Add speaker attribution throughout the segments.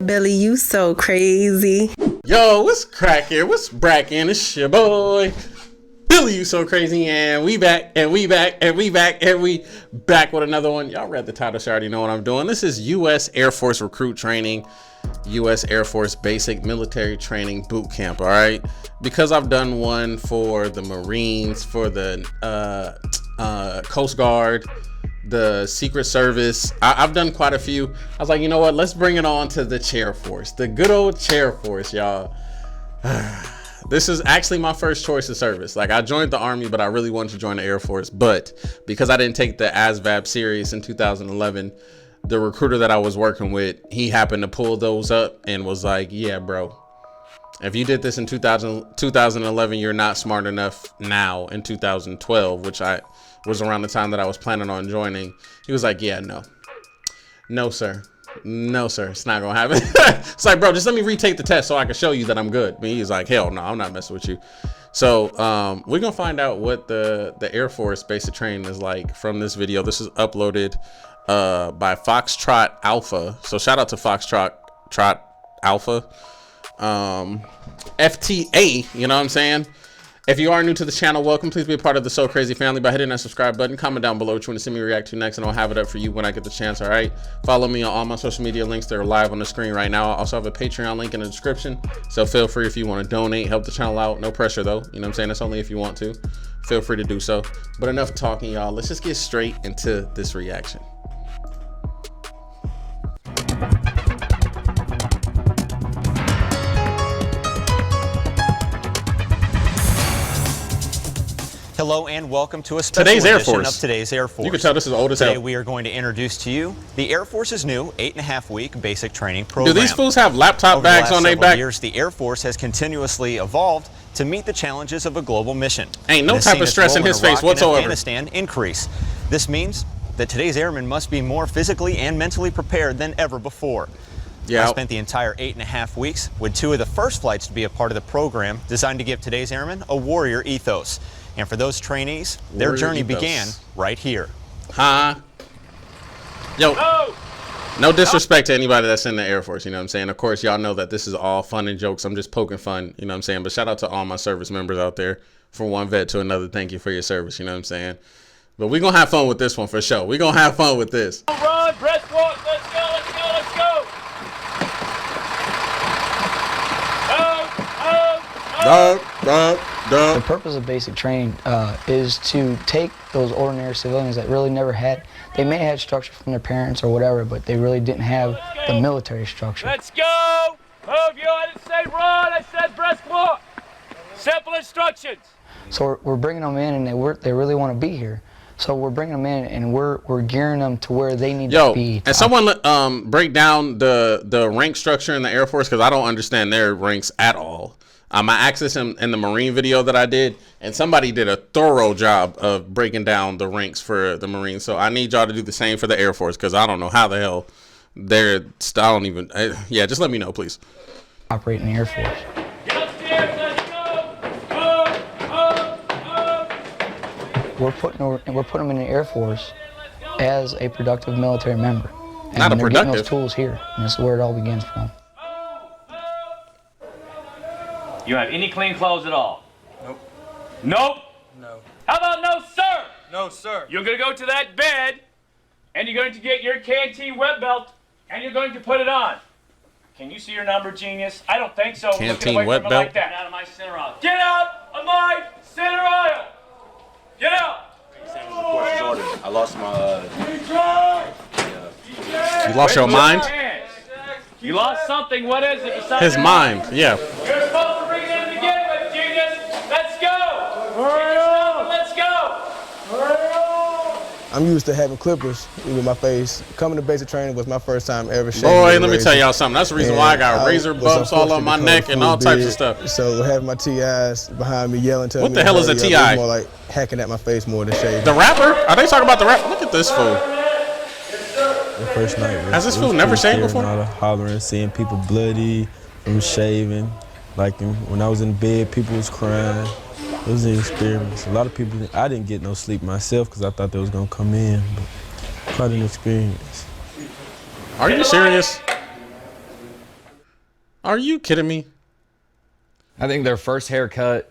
Speaker 1: Billy, you so crazy.
Speaker 2: Yo, what's cracking? What's bracking? It's your boy, Billy, you so crazy, and we back, and we back, and we back, and we back with another one. Y'all read the title, so you already know what I'm doing. This is U.S. Air Force recruit training, U.S. Air Force basic military training boot camp, all right? Because I've done one for the Marines, for the Coast Guard, the Secret Service. I've done quite a few. I was like, you know what? Let's bring it on to the Chair Force, the good old Chair Force, y'all. This is actually my first choice of service. Like, I joined the Army, but I really wanted to join the Air Force. But because I didn't take the ASVAB serious in 2011, the recruiter that I was working with, he happened to pull those up and was like, yeah, bro, if you did this in 2011, you're not smart enough now in 2012, which was around the time that I was planning on joining. He was like, yeah, no, sir. No, sir. It's not going to happen. It's like, bro, just let me retake the test so I can show you that I'm good. But he's like, hell no, I'm not messing with you. So we're going to find out what the Air Force basic training is like from this video. This is uploaded by Foxtrot Alpha. So shout out to Foxtrot Alpha. FTA, you know what I'm saying? If you are new to the channel, welcome. Please be a part of the So Crazy family by hitting that subscribe button. Comment down below what you want to see me react to next, and I'll have it up for you when I get the chance, all right? Follow me on all my social media links. They're live on the screen right now. I also have a Patreon link in the description, so feel free if you want to donate, help the channel out. No pressure, though. You know what I'm saying? That's only if you want to. Feel free to do so. But enough talking, y'all. Let's just get straight into this reaction.
Speaker 3: Hello and welcome to a special
Speaker 2: Today's Air
Speaker 3: edition
Speaker 2: Force.
Speaker 3: of Today's Air Force.
Speaker 2: You can tell this is old as hell.
Speaker 3: Today we are going to introduce to you the Air Force's new 8.5-week basic training program.
Speaker 2: Do these fools have laptop bags on their back?
Speaker 3: Over the last several years, the Air Force has continuously evolved to meet the challenges of a global mission.
Speaker 2: Ain't no type of stress in his face whatsoever.
Speaker 3: Afghanistan increase. This means that today's airmen must be more physically and mentally prepared than ever before.
Speaker 2: Yeah.
Speaker 3: I spent the entire 8.5 weeks with two of the first flights to be a part of the program designed to give today's airmen a warrior ethos. And for those trainees, their journey began right here.
Speaker 2: Huh? Yo, no disrespect to anybody that's in the Air Force, you know what I'm saying? Of course, y'all know that this is all fun and jokes. I'm just poking fun, you know what I'm saying? But shout out to all my service members out there. From one vet to another, thank you for your service, you know what I'm saying? But we're going to have fun with this one for sure. We're going to have fun with this.
Speaker 4: Run, breastwalk, let's go, let's go, let's go.
Speaker 5: The purpose of basic training is to take those ordinary civilians that really never had, they may have had structure from their parents or whatever, but they really didn't have the military structure.
Speaker 4: Let's go. Move you. I didn't say run, I said breastwalk. Simple instructions.
Speaker 5: So we're bringing them in and they really want to be here. So we're bringing them in and we're gearing them to where they need to be.
Speaker 2: And someone break down the rank structure in the Air Force, because I don't understand their ranks at all. I accessed them in the Marine video that I did, and somebody did a thorough job of breaking down the ranks for the Marines. So I need y'all to do the same for the Air Force, because I don't know how the hell they're. I don't even. Yeah, just let me know, please.
Speaker 5: Operate in the Air Force.
Speaker 4: Get upstairs, let's go.
Speaker 5: We're putting them in the Air Force as a productive military member. And
Speaker 2: Not a
Speaker 5: they're
Speaker 2: productive.
Speaker 5: getting those tools here, and this is where it all begins from.
Speaker 4: You have any clean clothes at all?
Speaker 6: Nope.
Speaker 4: Nope?
Speaker 6: No.
Speaker 4: How about no, sir?
Speaker 6: No, sir.
Speaker 4: You're going to go to that bed, and you're going to get your canteen wet belt, and you're going to put it on. Can you see your number, genius? I don't think so.
Speaker 2: Canteen
Speaker 4: Looking away
Speaker 2: wet
Speaker 4: from it
Speaker 2: belt?
Speaker 4: like that. Get out of my center aisle. Get out of my center aisle. Get out.
Speaker 6: I lost my,
Speaker 2: You lost your mind?
Speaker 4: You lost something. What is it? Besides
Speaker 2: His
Speaker 4: your
Speaker 2: mind. Yeah.
Speaker 4: You're supposed to bring it in to begin with, genius. Let's go. Let's go.
Speaker 7: I'm used to having clippers with my face. Coming to basic training was my first time ever shaving.
Speaker 2: Boy, let me tell y'all something. That's the reason why I got razor
Speaker 7: was
Speaker 2: bumps all on my
Speaker 7: unfortunate
Speaker 2: neck
Speaker 7: because
Speaker 2: and all
Speaker 7: food
Speaker 2: types of
Speaker 7: big.
Speaker 2: stuff.
Speaker 7: So having my TIs behind me yelling, telling
Speaker 2: What
Speaker 7: me
Speaker 2: the hell is a
Speaker 7: to hurry
Speaker 2: TI?
Speaker 7: up, it was more like hacking at my face more than shaving.
Speaker 2: The rapper? Are they talking about the rapper? Look at this fool.
Speaker 8: The first night
Speaker 2: Has this fool never shaved before?
Speaker 8: All the hollering, seeing people bloody from shaving. Like when I was in bed, people was crying. It was an experience. A lot of people, I didn't get no sleep myself because I thought they was gonna come in, but quite an experience.
Speaker 2: Are you serious? Are you kidding me?
Speaker 9: I think their first haircut,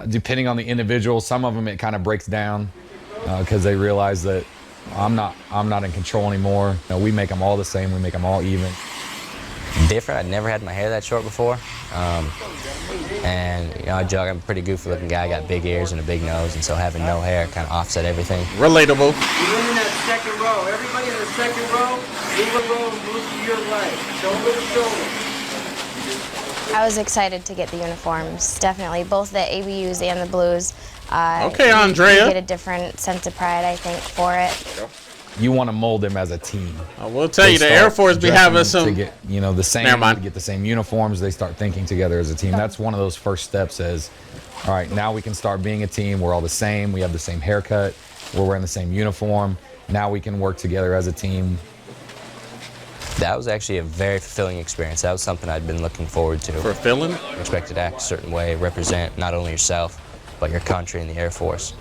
Speaker 9: depending on the individual, some of them it kind of breaks down because they realize that I'm not in control anymore. You know, we make them all the same. We make them all even.
Speaker 10: Different. I'd never had my hair that short before. And, you know, I joke, I'm a pretty goofy looking guy. I got big ears and a big nose, and so having no hair kind of offset everything.
Speaker 2: Relatable.
Speaker 11: You're in that second row. Everybody in the second row, move a row, move to your right. Shoulder to shoulder.
Speaker 12: I was excited to get the uniforms, definitely. Both the ABUs and the Blues.
Speaker 2: Okay, Andrea.
Speaker 12: You get a different sense of pride, I think, for it.
Speaker 9: You want to mold them as a team.
Speaker 2: I will tell you, the Air Force be having some.
Speaker 9: To get, you know, the same.
Speaker 2: Never mind.
Speaker 9: To get the same uniforms, they start thinking together as a team. That's one of those first steps. As, all right, now we can start being a team. We're all the same. We have the same haircut. We're wearing the same uniform. Now we can work together as a team.
Speaker 10: That was actually a very fulfilling experience. That was something I'd been looking forward to.
Speaker 2: Fulfilling?
Speaker 10: Expected to act a certain way, represent not only yourself, but your country and the Air Force.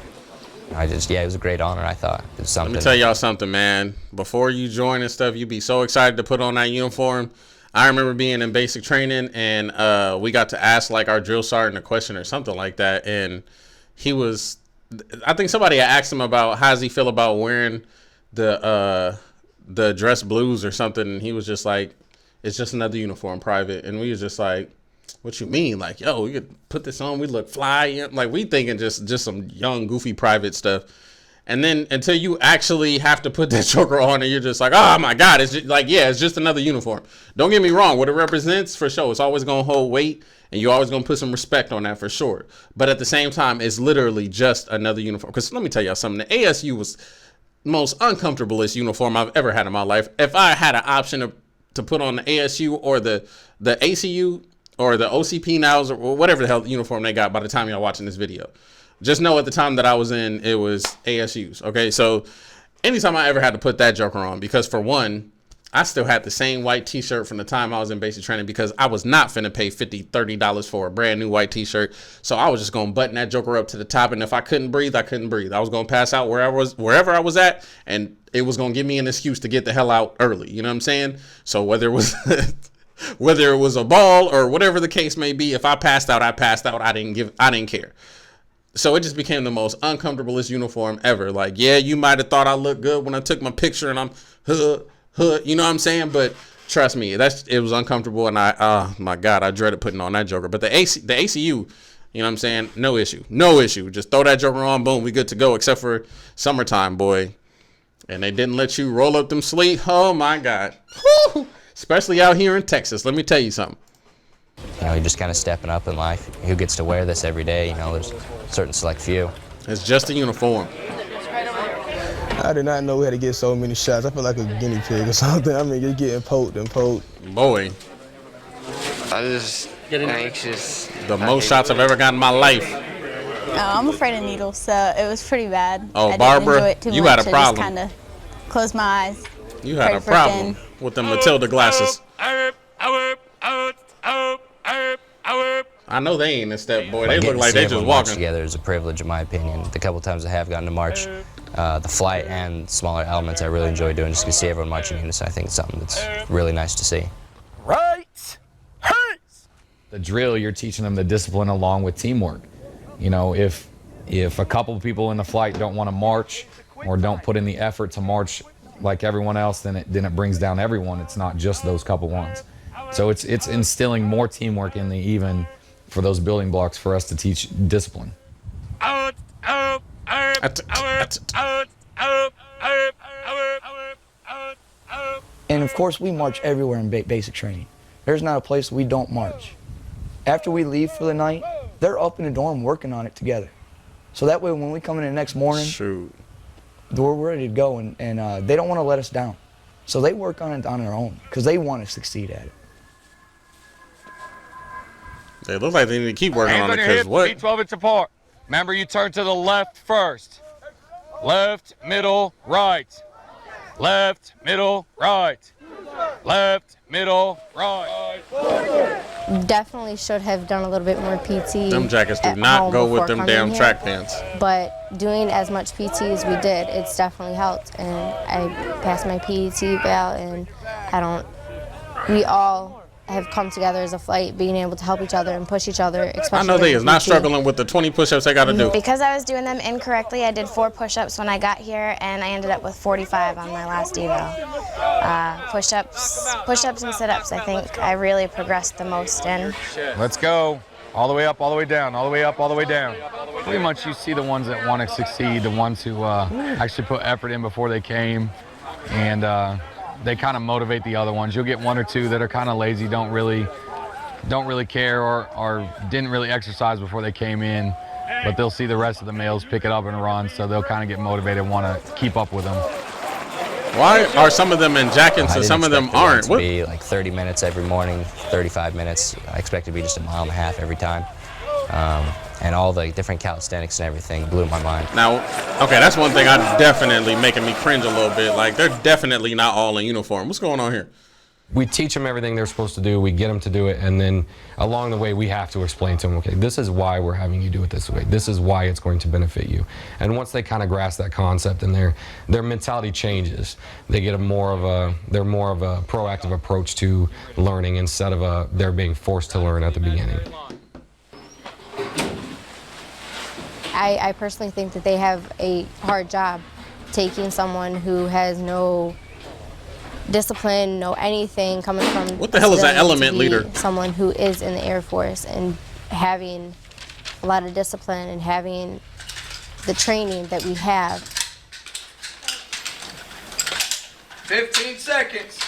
Speaker 10: Yeah, it was a great honor, I thought. It was something.
Speaker 2: Let me tell y'all something, man. Before you join and stuff, you'd be so excited to put on that uniform. I remember being in basic training, and we got to ask, like, our drill sergeant a question or something like that, and he was, I think somebody had asked him about how does he feel about wearing the dress blues or something, and he was just like, it's just another uniform, private. And we was just like, what you mean? Like, yo, we could put this on, we look fly. Like, we thinking just some young, goofy private stuff. And then until you actually have to put that joker on and you're just like, oh my God, it's just like, yeah, it's just another uniform. Don't get me wrong, what it represents for sure, it's always gonna hold weight and you're always gonna put some respect on that for sure. But at the same time, it's literally just another uniform. Because let me tell y'all something, the ASU was the most uncomfortablest uniform I've ever had in my life. If I had an option to put on the ASU or the ACU or the OCP nows or whatever the hell uniform they got by the time y'all watching this video, just know at the time that I was in, it was ASUs. Okay, so anytime I ever had to put that joker on, because for one, I still had the same white t-shirt from the time I was in basic training, because I was not finna pay $50, $30 for a brand new white t-shirt. So I was just gonna button that joker up to the top, and if I couldn't breathe, I couldn't breathe. I was gonna pass out wherever I was at, and it was gonna give me an excuse to get the hell out early. You know what I'm saying? So whether it was whether it was a ball or whatever the case may be, if I passed out, I passed out. I didn't care. So it just became the most uncomfortablest uniform ever. Like, yeah, you might have thought I looked good when I took my picture and I'm you know what I'm saying? But trust me, it was uncomfortable, and oh my God, I dreaded putting on that joker. But the ACU, you know what I'm saying? No issue. Just throw that joker on, boom, we good to go. Except for summertime, boy, and they didn't let you roll up them sleeves. Oh my God, whew. Especially out here in Texas. Let me tell you something.
Speaker 10: You know, you're just kind of stepping up in life. Who gets to wear this every day? You know, there's a certain select few.
Speaker 2: It's just a uniform.
Speaker 7: I did not know we had to get so many shots. I feel like a guinea pig or something. I mean, just getting poked and poked.
Speaker 2: Boy.
Speaker 13: I just get anxious.
Speaker 2: The most shots I've ever gotten in my life.
Speaker 14: Oh, I'm afraid of needles, so it was pretty bad.
Speaker 2: Oh,
Speaker 14: I
Speaker 2: Barbara,
Speaker 14: didn't enjoy it too
Speaker 2: you
Speaker 14: much.
Speaker 2: had a problem.
Speaker 14: I just kind of closed my eyes.
Speaker 2: You had a problem with them Matilda glasses. I know they ain't in step, boy. They look like they just walking.
Speaker 10: Together is a privilege, in my opinion. The couple times I have gotten to march, the flight and smaller elements, I really enjoy doing just to see everyone marching in unison. I think it's something that's really nice to see.
Speaker 9: Right. The drill, you're teaching them the discipline along with teamwork. You know, if a couple of people in the flight don't want to march or don't put in the effort to march like everyone else, then it brings down everyone. It's not just those couple ones. So it's instilling more teamwork in the even for those building blocks for us to teach discipline.
Speaker 5: And of course, we march everywhere in basic training. There's not a place we don't march. After we leave for the night, they're up in the dorm working on it together. So that way, when we come in the next morning, we're ready to go, and they don't want to let us down. So they work on it on their own because they want to succeed at it.
Speaker 2: They look like they need to keep working on it because what?
Speaker 15: Feet 12 inches apart. Remember, you turn to the left first. Left, middle, right. Left, middle, right. Left, middle, right.
Speaker 12: Definitely should have done a little bit more PT.
Speaker 2: Them jackets do not go with them damn track pants.
Speaker 12: But doing as much PT as we did, it's definitely helped. And I passed my PT eval, and we all have come together as a flight, being able to help each other and push each other, especially
Speaker 2: I know they is
Speaker 12: during
Speaker 2: not
Speaker 12: PT.
Speaker 2: struggling with the 20 push-ups they got to do.
Speaker 12: Because I was doing them incorrectly, I did 4 push-ups when I got here, and I ended up with 45 on my last eval. Push-ups and sit-ups, I think I really progressed the most in.
Speaker 15: Let's go. All the way up, all the way down, all the way up, all the way down. Pretty much you see the ones that want to succeed, the ones who actually put effort in before they came, and they kind of motivate the other ones. You'll get 1 or 2 that are kind of lazy, don't really care or didn't really exercise before they came in, but they'll see the rest of the males pick it up and run, so they'll kind of get motivated and want to keep up with them.
Speaker 2: Why are some of them in jackets and some of them aren't?
Speaker 10: It to be like 30 minutes every morning, 35 minutes. I expect it to be just a mile and a half every time. And all the different calisthenics and everything blew my mind.
Speaker 2: Now, okay, that's one thing definitely making me cringe a little bit. Like, they're definitely not all in uniform. What's going on here?
Speaker 16: We teach them everything they're supposed to do, we get them to do it, and then along the way we have to explain to them, okay, this is why we're having you do it this way, this is why it's going to benefit you. And once they kind of grasp that concept and their mentality changes, they get more of a proactive approach to learning instead of they're being forced to learn at the beginning.
Speaker 12: I personally think that they have a hard job taking someone who has no discipline, no anything coming from.
Speaker 2: What the hell is an element leader?
Speaker 12: Someone who is in the Air Force and having a lot of discipline and having the training that we have.
Speaker 11: 15 seconds.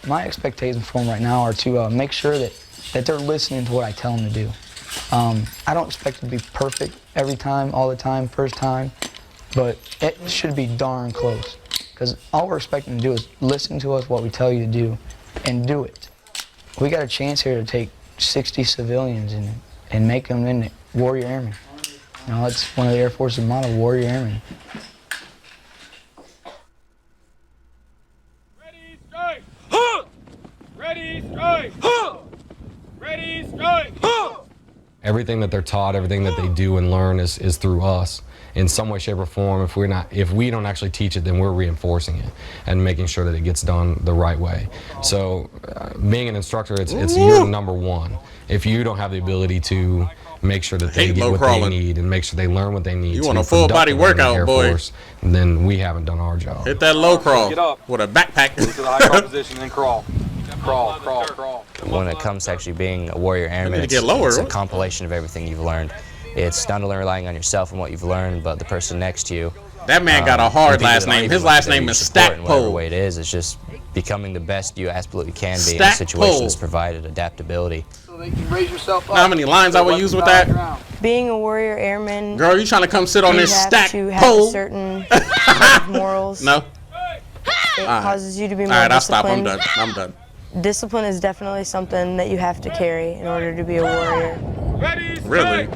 Speaker 5: My expectations for them right now are to make sure that they're listening to what I tell them to do. I don't expect it to be perfect every time, all the time, first time, but it should be darn close. Because all we're expecting to do is listen to us, what we tell you to do, and do it. We got a chance here to take 60 civilians and make them into warrior airmen. You know, that's one of the Air Force's motto, warrior airmen.
Speaker 15: Ready, strike! Huh! Ready, strike! Huh! Ready, strike! Huh!
Speaker 16: Everything that they're taught, everything that they do and learn is through us in some way, shape, or form. If we don't actually teach it, then we're reinforcing it and making sure that it gets done the right way. So being an instructor, it's your number one. If you don't have the ability to make sure that they get what they need and make sure they learn what they need,
Speaker 2: you want a full body workout, boy,
Speaker 16: Force, then we haven't done our job.
Speaker 2: Hit that low crawl
Speaker 6: Get up
Speaker 2: with a backpack.
Speaker 6: to the high crawl position and crawl. Crawl, crawl, crawl.
Speaker 10: When it comes to actually being a warrior airman, it's a compilation of everything you've learned. It's not only relying on yourself and what you've learned, but the person next to you.
Speaker 2: That man got a hard last name. His last name is Stackpole.
Speaker 10: Whatever way it is, it's just becoming the best you absolutely can be in a situation that's provided adaptability.
Speaker 11: So they can raise yourself up.
Speaker 2: How many lines I would use with that?
Speaker 14: Being a warrior airman.
Speaker 2: Girl, you trying to come sit on this stack
Speaker 14: You have
Speaker 2: pole?
Speaker 14: to have certain morals.
Speaker 2: No.
Speaker 14: It causes you to be more
Speaker 2: All right, I'll stop.
Speaker 14: disciplined.
Speaker 2: I'm done.
Speaker 14: Discipline is definitely something that you have to carry in order to be a warrior.
Speaker 2: Really?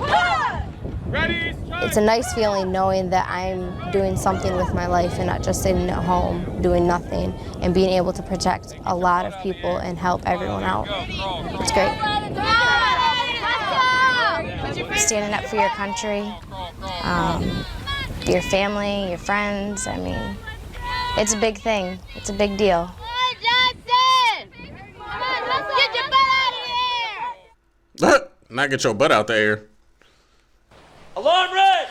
Speaker 12: It's a nice feeling knowing that I'm doing something with my life and not just sitting at home doing nothing, and being able to protect a lot of people and help everyone out. It's great. Standing up for your country, your family, your friends. I mean, it's a big thing. It's a big deal.
Speaker 2: Not get your butt out there.
Speaker 4: Alarm red!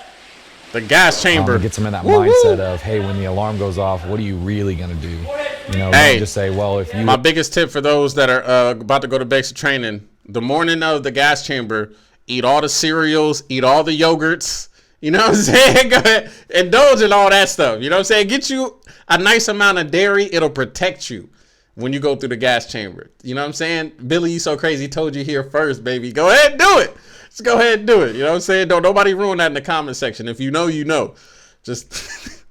Speaker 2: The gas chamber.
Speaker 16: Gets them in that mindset of, hey, when the alarm goes off, what are you really going to do? You know,
Speaker 2: hey,
Speaker 16: don't just say, well, if you...
Speaker 2: My biggest tip for those that are about to go to basic training, the morning of the gas chamber, eat all the cereals, eat all the yogurts. You know what I'm saying? Go ahead. Indulge in all that stuff. You know what I'm saying? Get you a nice amount of dairy. It'll protect you when you go through the gas chamber. You know what I'm saying? Billy, you so crazy, told you here first, baby. Go ahead and do it. Just go ahead and do it. You know what I'm saying? Don't nobody ruin that in the comment section. If you know, you know. Just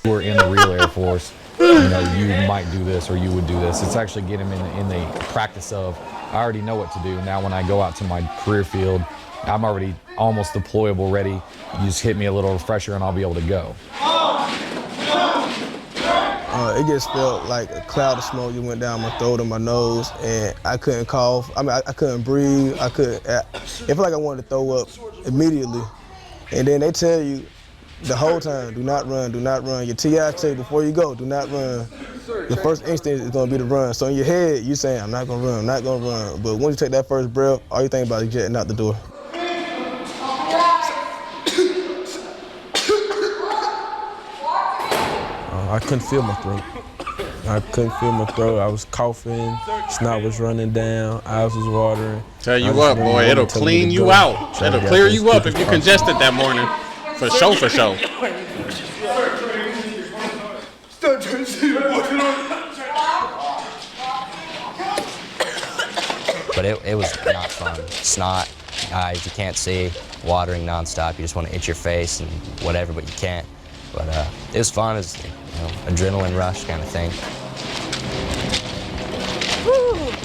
Speaker 16: we're in the real Air Force, you know, you might do this or you would do this. It's actually getting them in the practice of, I already know what to do. Now when I go out to my career field, I'm already almost deployable, ready. You just hit me a little refresher and I'll be able to go.
Speaker 7: It just felt like a cloud of smoke just went down my throat and my nose, and I couldn't cough. I mean, I couldn't breathe. It felt like I wanted to throw up immediately. And then they tell you the whole time, do not run, do not run. Your TI tell you before you go, do not run. the first instinct is gonna be to run. So in your head, you saying, I'm not gonna run, I'm not gonna run. But once you take that first breath, all you think about is getting out the door.
Speaker 8: I couldn't feel my throat. I couldn't feel my throat. I was coughing, snot was running down, eyes was watering.
Speaker 2: Tell you what, boy, it'll clean you out. It'll clear you up if you congested that morning. For sure, for sure.
Speaker 10: But it was not fun. Snot, eyes you can't see, watering nonstop. You just want to itch your face and whatever, but you can't. But it was fun. It was, adrenaline rush kind of thing.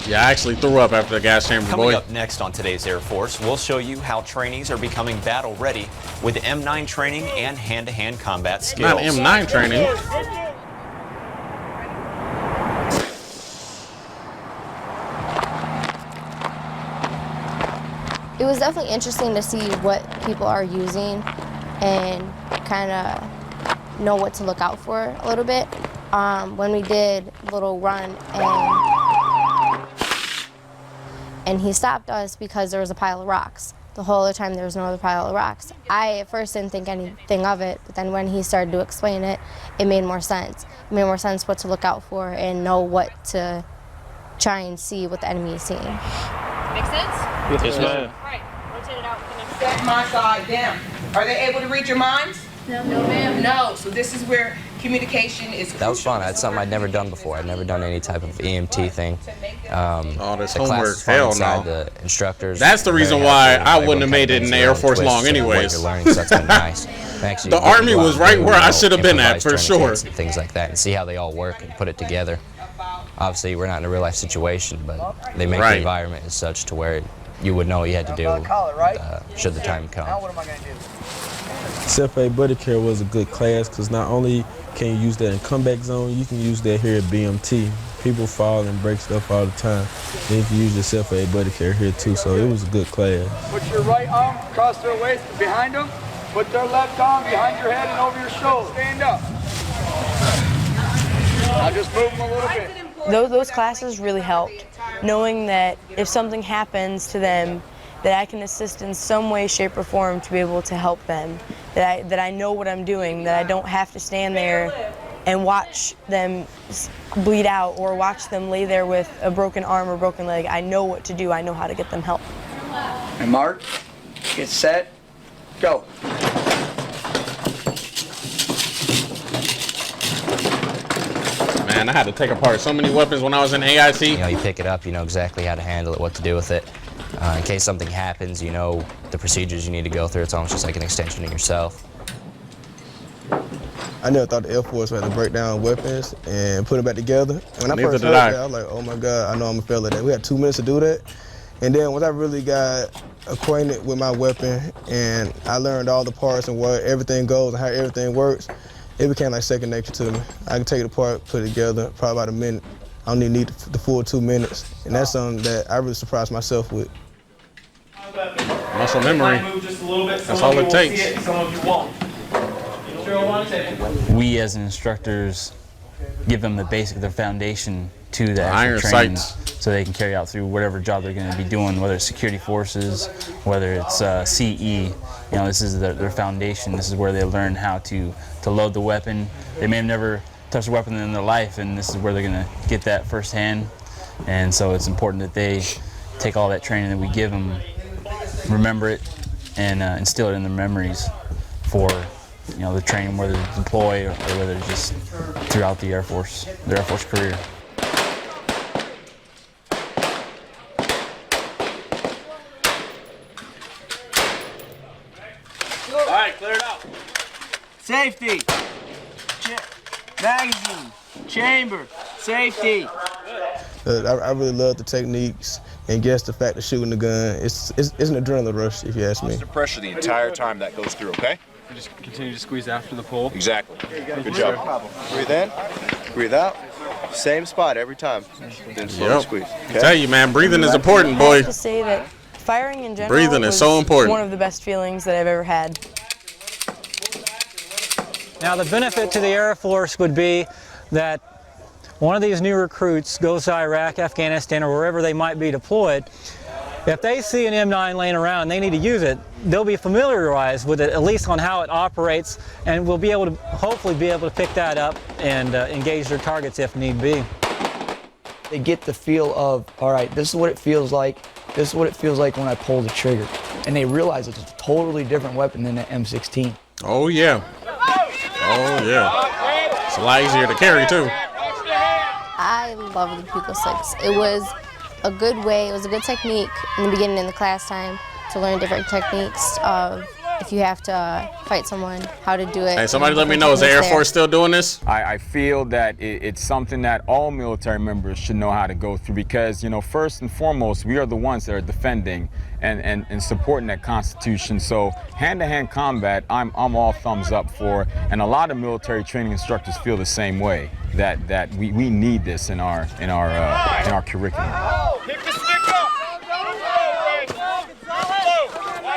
Speaker 2: Yeah, I actually threw up after the gas chamber, boy.
Speaker 3: Coming up next on today's Air Force, we'll show you how trainees are becoming battle ready with M9 training and hand-to-hand combat skills.
Speaker 2: Not M9 training.
Speaker 12: It was definitely interesting to see what people are using and kind of know what to look out for a little bit. When we did a little run and he stopped us because there was a pile of rocks. The whole other time there was no other pile of rocks. I at first didn't think anything of it, but then when he started to explain it, it made more sense. It made more sense what to look out for and know what to try and see what the enemy is seeing.
Speaker 17: Make sense?
Speaker 11: Yes, ma'am.
Speaker 17: Right, rotate it out.
Speaker 18: Set my side down. Are they able to read your minds?
Speaker 17: No, ma'am.
Speaker 18: No, so this is where communication is
Speaker 10: That was fun. That's something I'd never done before. I'd never done any type of EMT thing.
Speaker 2: Oh, this
Speaker 10: the class
Speaker 2: homework,
Speaker 10: was fun
Speaker 2: hell
Speaker 10: inside.
Speaker 2: no.
Speaker 10: The instructors.
Speaker 2: That's the reason why I wouldn't have made it in the Air Force long anyways.
Speaker 10: You're learning, so that's been nice. Actually,
Speaker 2: The Army was right where I should have been at, for sure.
Speaker 10: And things like that, and see how they all work and put it together. Obviously, we're not in a real life situation, but they make the environment as such to where you would know what you had to do should the time come.
Speaker 18: Now what am I going to do?
Speaker 8: Self-aid buddy care was a good class because not only can you use that in comeback zone, you can use that here at BMT. People fall and break stuff all the time. Then you can use your self-aid buddy care here too, so it was a good class.
Speaker 11: Put your right arm across their waist behind them. Put their left arm behind your head and over your shoulder. Stand up. Now just move them a little bit.
Speaker 14: Those classes really helped, knowing that if something happens to them, that I can assist in some way, shape, or form to be able to help them, that I know what I'm doing, that I don't have to stand there and watch them bleed out or watch them lay there with a broken arm or broken leg. I know what to do. I know how to get them help.
Speaker 11: And mark, get set, go.
Speaker 2: Man, I had to take apart so many weapons when I was in AIC.
Speaker 10: You know, you pick it up, you know exactly how to handle it, what to do with it. In case something happens, you know the procedures you need to go through. It's almost just like an extension of yourself.
Speaker 7: I never thought the Air Force had to break down weapons and put them back together. When I
Speaker 2: Neither
Speaker 7: first
Speaker 2: did
Speaker 7: heard
Speaker 2: I.
Speaker 7: that, I was like, oh my God, I know I'm a fail at that. We had 2 minutes to do that. And then once I really got acquainted with my weapon and I learned all the parts and where everything goes and how everything works, it became like second nature to me. I can take it apart, put it together, probably about a minute. I don't even need the full 2 minutes. And that's something that I really surprised myself with.
Speaker 2: Muscle memory. That's all it takes.
Speaker 19: We as instructors give them the basic, their foundation to the
Speaker 2: iron
Speaker 19: actual training,
Speaker 2: sights,
Speaker 19: so they can carry out through whatever job they're going to be doing, whether it's security forces, whether it's CE. You know, this is their foundation. This is where they learn how to load the weapon. They may have never touched a weapon in their life, and this is where they're going to get that firsthand. And so it's important that they take all that training that we give them, remember it, and instill it in their memories for, you know, the training, whether they deploy or whether it's just throughout the Air Force, their Air Force career.
Speaker 11: All right, clear it out. Safety. Magazine. Chamber. Safety.
Speaker 7: I really love the techniques and guess the fact of shooting the gun. It's an adrenaline rush, if you ask me.
Speaker 20: Constant pressure the entire time that goes through, okay?
Speaker 21: Just continue to squeeze after the pull.
Speaker 20: Exactly. Good job.
Speaker 22: Breathe in, breathe out. Same spot every time. Then slowly squeeze.
Speaker 2: I tell you, man, breathing is important, boy.
Speaker 14: I have to say that firing in general
Speaker 2: Breathing is
Speaker 14: was
Speaker 2: so important.
Speaker 14: one of the best feelings that I've ever had.
Speaker 23: Now, the benefit to the Air Force would be that
Speaker 1: one of these new recruits goes to Iraq, Afghanistan, or wherever they might be deployed, if they see an M9 laying around and they need to use it, they'll be familiarized with it, at least on how it operates, and we'll be able to hopefully be able to pick that up and engage their targets if need be.
Speaker 5: They get the feel of, all right, this is what it feels like. This is what it feels like when I pull the trigger. And they realize it's a totally different weapon than the M16.
Speaker 2: Oh, yeah. Oh, yeah. It's a lot easier to carry, too.
Speaker 12: I love the Pupil 6. It was a good way, it was a good technique in the beginning in the class time to learn different techniques of if you have to fight someone, how to do it.
Speaker 2: Hey, somebody let me know, is the Air Force still doing this?
Speaker 13: I feel that it's something that all military members should know how to go through because, you know, first and foremost, we are the ones that are defending and supporting that Constitution. So hand-to-hand combat, I'm all thumbs up for, and a lot of military training instructors feel the same way, that we need this in our curriculum.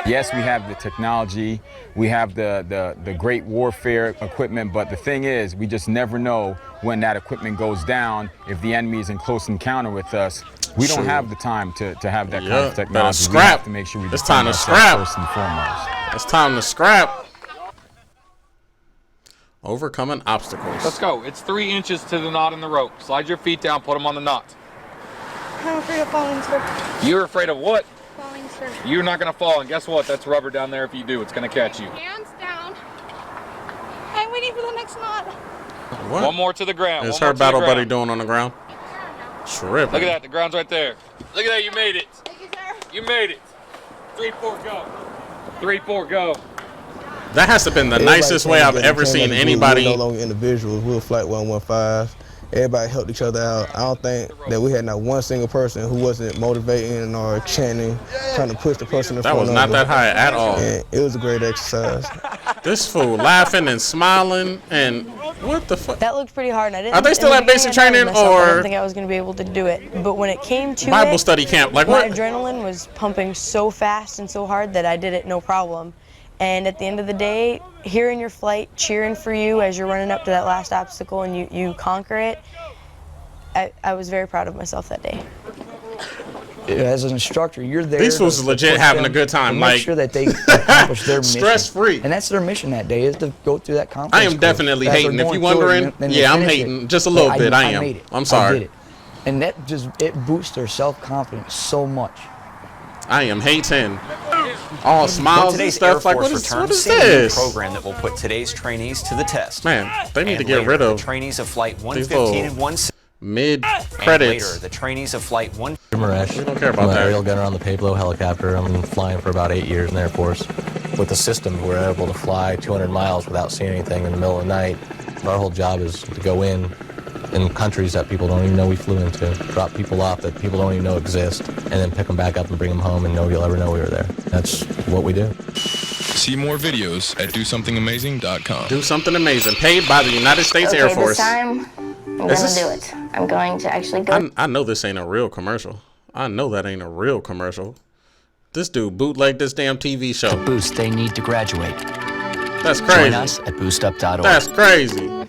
Speaker 13: Yes, we have the technology, we have the great warfare equipment, but the thing is, we just never know when that equipment goes down, if the enemy is in close encounter with us. We don't have the time to have that kind of technology.
Speaker 2: Scrap.
Speaker 13: We have to make sure we
Speaker 2: it's time to
Speaker 13: defend
Speaker 2: scrap.
Speaker 13: ourselves first and foremost.
Speaker 2: It's time to scrap. Overcoming obstacles.
Speaker 15: Let's go. It's 3 inches to the knot in the rope. Slide your feet down, put them on the knot.
Speaker 17: I'm afraid of falling, sir.
Speaker 15: You're afraid of what?
Speaker 17: Falling, sir.
Speaker 15: You're not going to fall, and guess what? That's rubber down there. If you do, it's going to catch you.
Speaker 17: Hands down. I'm waiting for the next knot.
Speaker 2: What?
Speaker 15: One more to the ground.
Speaker 2: Is her battle buddy doing on the ground? Tripping.
Speaker 15: Look at that. The ground's right there. Look at that. You made it.
Speaker 17: Thank you, sir.
Speaker 15: You made it. 3-4, go. 3-4, go.
Speaker 2: That has to have been the nicest way I've ever seen anybody.
Speaker 7: We were no longer individuals. We were Flight 115. Everybody helped each other out. I don't think that we had not one single person who wasn't motivating or chanting, trying to push the person in front of them.
Speaker 2: That was not that high at all.
Speaker 7: And it was a great exercise.
Speaker 2: This fool laughing and smiling and what the fuck?
Speaker 14: That looked pretty hard. And I didn't.
Speaker 2: Are they still at basic training
Speaker 14: I
Speaker 2: or?
Speaker 14: didn't think I was going to be able to do it. But when it came to
Speaker 2: Bible study camp, like
Speaker 14: my
Speaker 2: what?
Speaker 14: adrenaline was pumping so fast and so hard that I did it no problem. And at the end of the day, hearing your flight cheering for you as you're running up to that last obstacle and you conquer it, I was very proud of myself that day.
Speaker 5: As an instructor, you're there.
Speaker 2: These fools legit having a good time.
Speaker 5: Make sure that they accomplish their mission.
Speaker 2: Stress-free.
Speaker 5: And that's their mission that day, is to go through that conference.
Speaker 2: I am definitely hating. If you're wondering, yeah, I'm hating just a little bit. I am. I'm sorry.
Speaker 5: I did it. And that just, it boosts their self-confidence so much.
Speaker 2: I am hating. All smiles and stuff. Like, what is this?
Speaker 3: Program that will put today's trainees to the test.
Speaker 2: Man, they need to get rid of
Speaker 3: the trainees of Flight 115 and 116.
Speaker 2: Mid-credits.
Speaker 3: Later, the trainees of Flight 1.
Speaker 23: Maresh.
Speaker 2: We don't care about
Speaker 23: I'm an
Speaker 2: that.
Speaker 23: aerial gunner on the Pablo helicopter. I'm flying for about 8 years in the Air Force. With the system, we're able to fly 200 miles without seeing anything in the middle of the night. Our whole job is to go in countries that people don't even know we flew into, drop people off that people don't even know exist, and then pick them back up and bring them home, and nobody will ever know we were there. That's what we do.
Speaker 24: See more videos at DoSomethingAmazing.com.
Speaker 2: Do something amazing. Paid by the United States Air Force.
Speaker 12: This time, I'm going to do it. I'm going to actually go.
Speaker 2: I know this ain't a real commercial. I know that ain't a real commercial. This dude bootlegged this damn TV show.
Speaker 25: To boost, they need to graduate.
Speaker 2: That's crazy.
Speaker 25: Join us at boostup.org.
Speaker 2: That's crazy.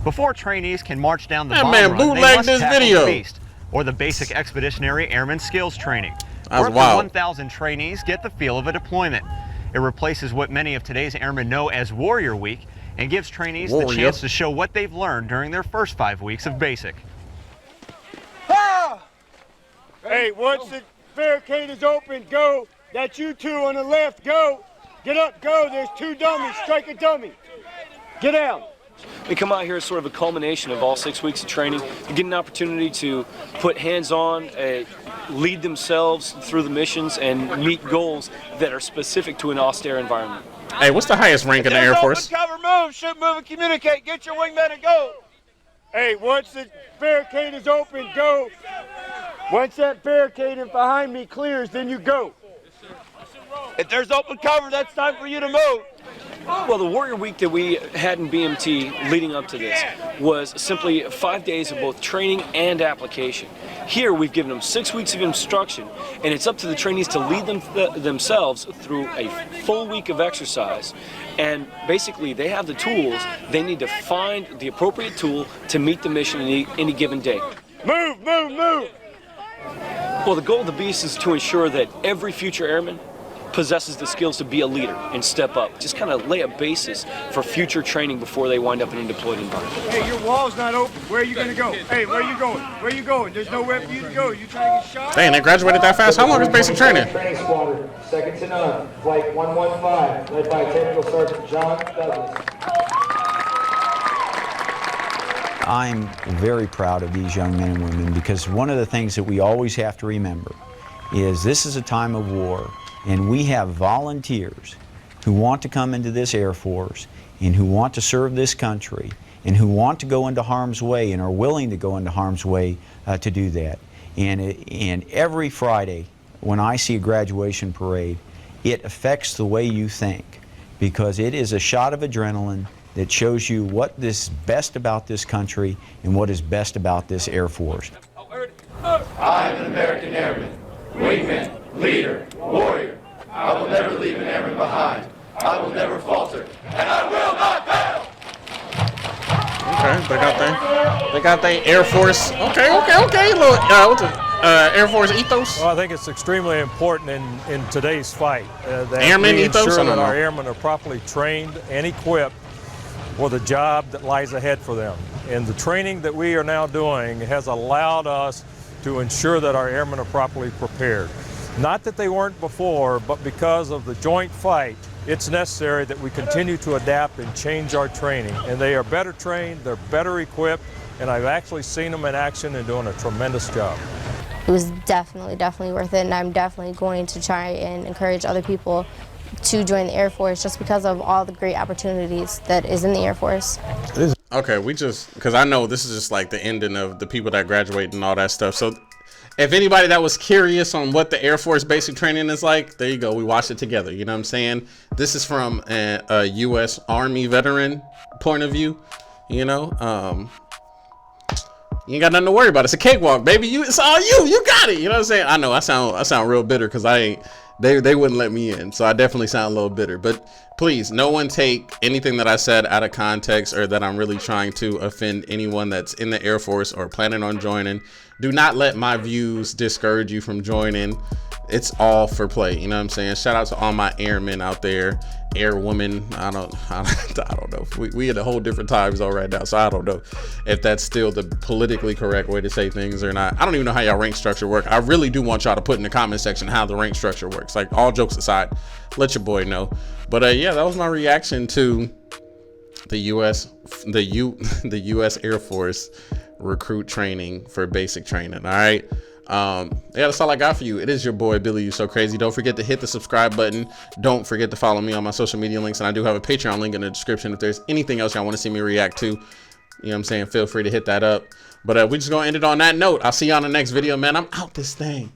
Speaker 3: Before trainees can march down the
Speaker 2: That
Speaker 3: bomb
Speaker 2: man
Speaker 3: run, they
Speaker 2: bootlegged
Speaker 3: must
Speaker 2: this
Speaker 3: tackle
Speaker 2: video.
Speaker 3: the beast, or the basic expeditionary airman skills training.
Speaker 2: That's
Speaker 3: Where up to
Speaker 2: wild.
Speaker 3: 1,000 trainees get the feel of a deployment. It replaces what many of today's airmen know as Warrior Week and gives trainees the chance to show what they've learned during their first 5 weeks of basic.
Speaker 26: Ah! Hey, once the barricade is open, go. That's you two on the left, go. Get up, go. There's 2 dummies. Strike a dummy. Get down.
Speaker 27: They come out here as sort of a culmination of all 6 weeks of training. You get an opportunity to put hands on, lead themselves through the missions, and meet goals that are specific to an austere environment.
Speaker 2: Hey, what's the highest rank in the Air Force?
Speaker 26: Cover, move, shoot, move, and communicate. Get your wingman and go. Hey, once the barricade is open, go. Once that barricade behind me clears, then you go. If there's open cover, that's time for you to move.
Speaker 27: Well, the Warrior Week that we had in BMT leading up to this was simply 5 days of both training and application. Here, we've given them 6 weeks of instruction, and it's up to the trainees to lead themselves through a full week of exercise. And basically, they have the tools. They need to find the appropriate tool to meet the mission in any given day.
Speaker 26: Move, move, move!
Speaker 27: Well, the goal of the Beast is to ensure that every future airman possesses the skills to be a leader and step up. Just kind of lay a basis for future training before they wind up in a deployed environment.
Speaker 26: Hey, your wall's not open. Where are you going to go? Hey, where are you going? Where are you going? There's nowhere for you to go. You trying to get shot?
Speaker 2: Dang, they graduated that fast. How long is basic training?
Speaker 4: Training squadron, second to none, flight 115, led by Technical Sergeant John Douglas.
Speaker 6: I'm very proud of these young men and women because one of the things that we always have to remember is this is a time of war, and we have volunteers who want to come into this Air Force and who want to serve this country and who want to go into harm's way and are willing to go into harm's way to do that. And every Friday when I see a graduation parade, it affects the way you think because it is a shot of adrenaline that shows you what is best about this country and what is best about this Air Force.
Speaker 4: I am an American airman, wingman, leader, warrior. I will never leave an airman behind. I will never falter, and I will not fail.
Speaker 2: Okay, they got their Air Force. Okay. Little what's it? Air Force ethos.
Speaker 8: Well, I think it's extremely important in today's fight that
Speaker 2: airman
Speaker 8: we
Speaker 2: ethos.
Speaker 8: ensure that our airmen are properly trained and equipped for the job that lies ahead for them. And the training that we are now doing has allowed us to ensure that our airmen are properly prepared. Not that they weren't before, but because of the joint fight, it's necessary that we continue to adapt and change our training. And they are better trained, they're better equipped, and I've actually seen them in action and doing a tremendous job.
Speaker 12: It was definitely worth it, and I'm definitely going to try and encourage other people to join the Air Force just because of all the great opportunities that is in the Air Force.
Speaker 2: Okay, because I know this is just like the ending of the people that graduate and all that stuff. So if anybody that was curious on what the Air Force basic training is like, there you go. We watched it together. You know what I'm saying? This is from a U.S. Army veteran point of view. You know, you ain't got nothing to worry about. It's a cakewalk, baby. It's all you. You got it. You know what I'm saying? I know I sound real bitter because they wouldn't let me in. So I definitely sound a little bitter. But please, no one take anything that I said out of context or that I'm really trying to offend anyone that's in the Air Force or planning on joining. Do not let my views discourage you from joining. It's all for play. You know what I'm saying? Shout out to all my airmen out there, airwomen. I don't know. We in a whole different time zone right now, so I don't know if that's still the politically correct way to say things or not. I don't even know how y'all rank structure work. I really do want y'all to put in the comment section how the rank structure works. Like, all jokes aside, let your boy know. But yeah, that was my reaction to the U.S. Air Force recruit training for basic training. All right. Yeah, that's all I got for you. It is your boy BillyYouSoCrazy. Don't forget to hit the subscribe button. Don't forget to follow me on my social media links, and I do have a Patreon link in the description. If there's anything else y'all want to see me react to, you know what I'm saying, feel free to hit that up. But we're just gonna end it on that note. I'll see you on the next video, man. I'm out this thing.